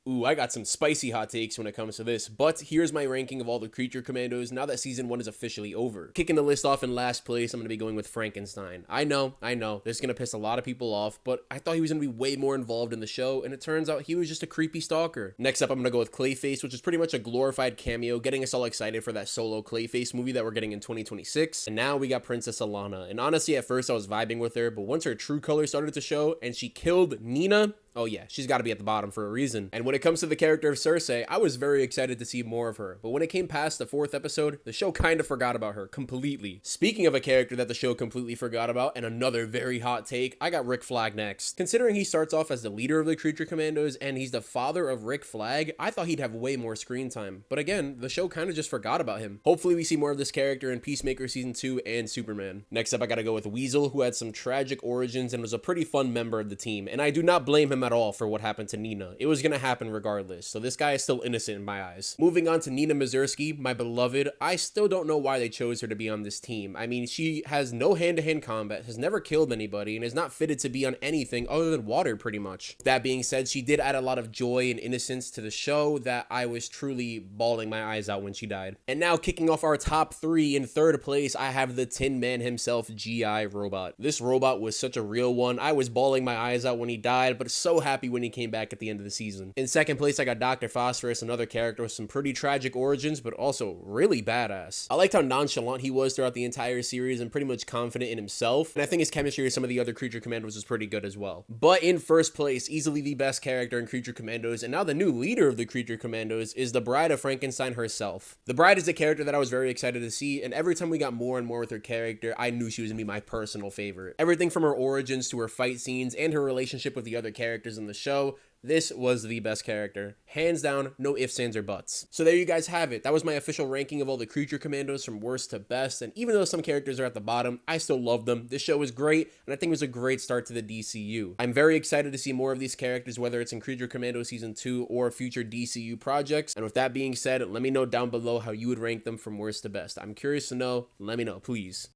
Ooh, I got some spicy hot takes when it comes to this, but here's my ranking of all the Creature Commandos now that season 1 is officially over. Kicking the list off in last place, I'm going to be going with Frankenstein. I know, this is going to piss a lot of people off, but I thought he was going to be way more involved in the show, and it turns out he was just a creepy stalker. Next up, I'm going to go with Clayface, which is pretty much a glorified cameo, getting us all excited for that solo Clayface movie that we're getting in 2026. And now we got Princess Alana, and honestly, at first I was vibing with her, but once her true colors started to show, and she killed Nina, oh yeah, she's got to be at the bottom for a reason. And when it comes to the character of Cersei, I was very excited to see more of her. But when it came past the 4th episode, the show kind of forgot about her completely. Speaking of a character that the show completely forgot about, and another very hot take, I got Rick Flag next. Considering he starts off as the leader of the Creature Commandos and he's the father of Rick Flag, I thought he'd have way more screen time. But again, the show kind of just forgot about him. Hopefully we see more of this character in Peacemaker Season 2 and Superman. Next up, I gotta go with Weasel, who had some tragic origins and was a pretty fun member of the team. And I do not blame him at all for what happened to Nina. It was gonna happen regardless, so this guy is still innocent in my eyes. Moving on to Nina Mazursky, my beloved, I still don't know why they chose her to be on this team. I mean, she has no hand-to-hand combat, has never killed anybody, and is not fitted to be on anything other than water, pretty much. That being said, she did add a lot of joy and innocence to the show that I was truly bawling my eyes out when she died. And now, kicking off our top 3, in 3rd place, I have the Tin Man himself, G.I. Robot. This robot was such a real one. I was bawling my eyes out when he died, but so happy when he came back at the end of the season. In 2nd place, I got Dr. Phosphorus, another character with some pretty tragic origins, but also really badass. I liked how nonchalant he was throughout the entire series and pretty much confident in himself, and I think his chemistry with some of the other Creature Commandos was pretty good as well. But in 1st place, easily the best character in Creature Commandos, and now the new leader of the Creature Commandos, is the Bride of Frankenstein herself. The Bride is a character that I was very excited to see, and every time we got more and more with her character, I knew she was gonna be my personal favorite. Everything from her origins to her fight scenes and her relationship with the other characters in the show, this was the best character. Hands down, no ifs, ands, or buts. So there you guys have it. That was my official ranking of all the Creature Commandos from worst to best, and even though some characters are at the bottom, I still love them. This show was great, and I think it was a great start to the DCU. I'm very excited to see more of these characters, whether it's in Creature Commando Season 2 or future DCU projects. And with that being said, let me know down below how you would rank them from worst to best. I'm curious to know. Let me know, please.